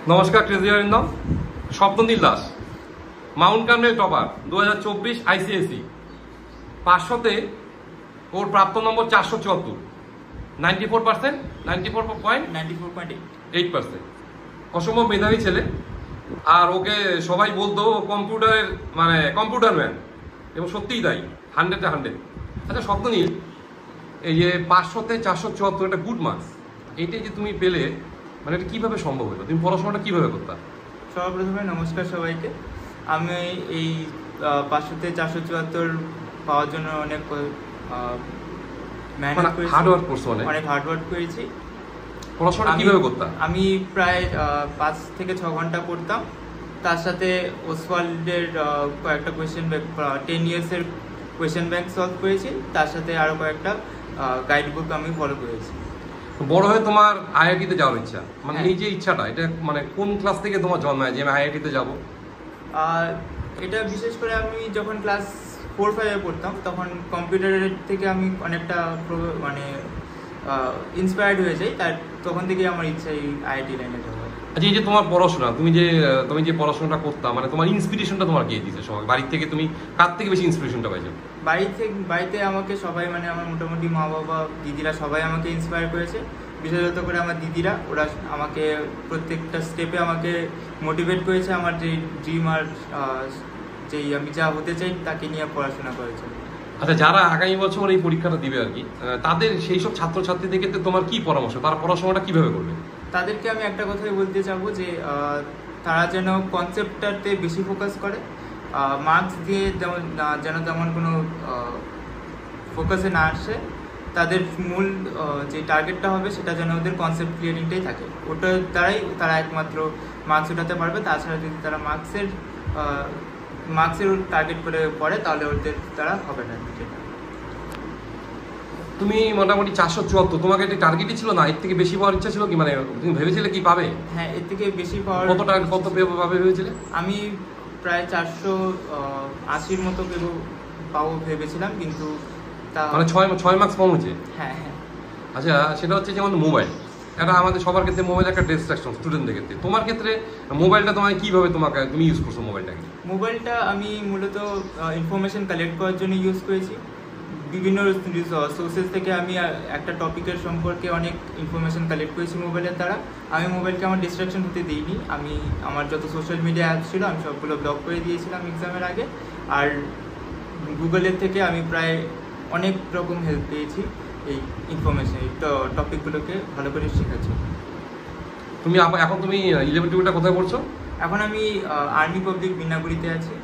নমস্কার crazy Arindam. Swapnonil Das, Mount Carmel topper 2024 ICSE. 500-তে ওর প্রাপ্ত নম্বর 474, 94%, 94.8%। অসম্ভব মেধাবী ছেলে। আর ওকে সবাই বলতো কম্পিউটারের কম্পিউটার ম্যান, এবং সত্যিই তাই, 100-এ 100। আচ্ছা স্বপ্ননীল, এই যে 500-তে 474 একটা গুড মার্কস, এইটাই যে তুমি পেলে, এটা কিভাবে সম্ভব হলো? তুমি পড়াশোনাটা কিভাবে করতে? সর্বপ্রথমে নমস্কার সবাইকে। আমি এই 500-তে 474 পাওয়ার জন্য অনেক মেহনত করেছি, অনেক হার্ড ওয়ার্ক করেছি। পড়াশোনা কিভাবে করতে? আমি প্রায় 5 থেকে 6 ঘন্টা পড়তাম। তার সাথে ওসওয়াল্ডের কয়েকটা কোয়েশ্চেন ব্যাংক, 10 ইয়ার্সের কোয়েশ্চেন ব্যাংক সলভ করেছি। তার সাথে আরও কয়েকটা গাইড বুক আমি ফলো করেছি। বড় হয়ে তোমার আইআইটিতে যাওয়ার ইচ্ছা, এই যে ইচ্ছাটা, এটা কোন ক্লাস থেকে তোমার জন্মায় যে আমি আইআইটিতে যাব? এটা বিশেষ করে আমি যখন ক্লাস 4-5-এ পড়তাম, তখন কম্পিউটারের থেকে আমি অনেকটা ইন্সপায়ার্ড হয়ে যাই। তখন থেকেই আমার ইচ্ছা এই আইআইটি লাইনে যাওয়ার। আচ্ছা, এই যে তোমার পড়াশোনা, তুমি যে পড়াশোনাটা করতাম, তোমার ইন্সপিরেশনটা তোমার কে দিয়েছে? সবাই বাড়ি থেকে তুমি কার থেকে বেশি ইন্সপিরেশনটা পাইছো? বাড়িতে আমাকে সবাই আমার মোটামুটি মা বাবা, দিদিরা সবাই আমাকে ইন্সপায়ার করেছে। বিশেষত করে আমার দিদিরা, ওরা আমাকে প্রত্যেকটা স্টেপে আমাকে মোটিভেট করেছে আমার যে ড্রিম আর যেই আমি যা হতে চাই তাকে নিয়ে পড়াশোনা করেছে। আচ্ছা, যারা আগামী বছর এই পরীক্ষাটা দিবে আর কি, তাদের সেই সব ছাত্রছাত্রীদের ক্ষেত্রে তোমার কি পরামর্শ? তারা পড়াশোনাটা কিভাবে করবে? তাদেরকে আমি একটা কথাই বলতে চাবো যে তারা যেন কনসেপ্টটাতে বেশি ফোকাস করে। মার্কস দিয়ে যেন তেমন কোনো ফোকাসে না আসে। তাদের মূল যে টার্গেটটা হবে সেটা যেন ওদের কনসেপ্ট ক্লিয়ারিংটাই থাকে। ওটার দ্বারাই তারা একমাত্র মার্কস উঠাতে পারবে। তাছাড়া যদি তারা মার্কসের টার্গেট করে পড়ে, তাহলে ওদের দ্বারা হবে না। তুমি মোটামুটি 474, তোমাকে একটা টার্গেটই ছিল না? এর থেকে বেশি পাওয়ার ইচ্ছা ছিল কি? তুমি ভেবেছিলে কি পাবে? হ্যাঁ, এর থেকে বেশি পাওয়ার। কত পাবে ভেবেছিলে? আমি প্রায় 480-র মতো পাবো ভেবেছিলাম, কিন্তু 6 মার্কস কম হয়েছে। হ্যাঁ। আচ্ছা, সেটা হচ্ছে যেমন মোবাইল, এটা আমাদের সবার ক্ষেত্রে মোবাইল একটা ডিস্ট্রাকশন, স্টুডেন্টদের ক্ষেত্রে। তোমার ক্ষেত্রে মোবাইলটা কিভাবে তুমি ইউজ করছো মোবাইলটাকে? মোবাইলটা আমি মূলত ইনফরমেশন কালেক্ট করার জন্য ইউজ করেছি। বিভিন্ন সোর্সেস থেকে আমি একটা টপিকের সম্পর্কে অনেক ইনফরমেশন কালেক্ট করেছি মোবাইলের দ্বারা। আমি মোবাইলকে আমার ডিস্ট্রাকশন হতে দিইনি। আমি আমার যত সোশ্যাল মিডিয়া অ্যাপ ছিল আমি সবগুলো ব্লক করে দিয়েছিলাম এক্সামের আগে। আর গুগলের থেকে আমি প্রায় অনেক রকম হেল্প পেয়েছি এই ইনফরমেশন, এই টপিকগুলোকে ভালো করে শেখার জন্য। এখন তুমি 11-12টা কোথায় পড়ছো? এখন আমি আর্মি পাবলিক বিনাগুড়িতে আছি।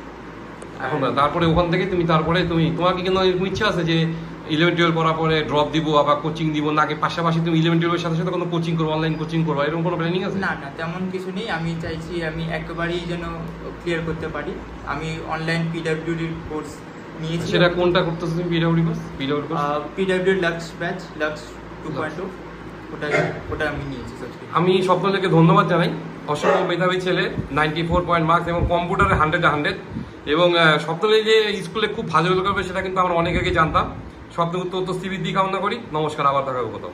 এখন তারপরে ওখান থেকে তোমার কি কিন্তু এরকম ইচ্ছা আছে যে 11-12 পড়ার পরে ড্রপ দিব, আবার কোচিং দিব, নাকি পাশাপাশি তুমি 11-12 এর সাথে সাথে কোনো কোচিং করবো, অনলাইন কোচিং করবো, এরকম কোনো প্ল্যানিং আছে? না, তেমন কিছু নেই। আমি চাইছি আমি একেবারেই যেন ক্লিয়ার করতে পারি। আমি অনলাইন পিডব্লিউডির কোর্স নিয়েছি। সেটা কোনটা করতেছো তুমি? পিডব্লিউ লাক্স ব্যাচ, লাক্স 2.0, ওটা আমি নিয়েছি। আমি সকলকে ধন্যবাদ জানাই। অসম্ভব মেধাবী ছেলে, 94 পয়েন্ট মার্কস, এবং কম্পিউটারে 100-এ 100। এবং স্বপ্ননীল যে স্কুলে খুব ভালো করবে সেটা কিন্তু আমরা অনেক আগে জানতাম। স্বপ্ন উত্তর সিবির দিয়ে কামনা করি। নমস্কার, আবার দেখা হবে কোথাও।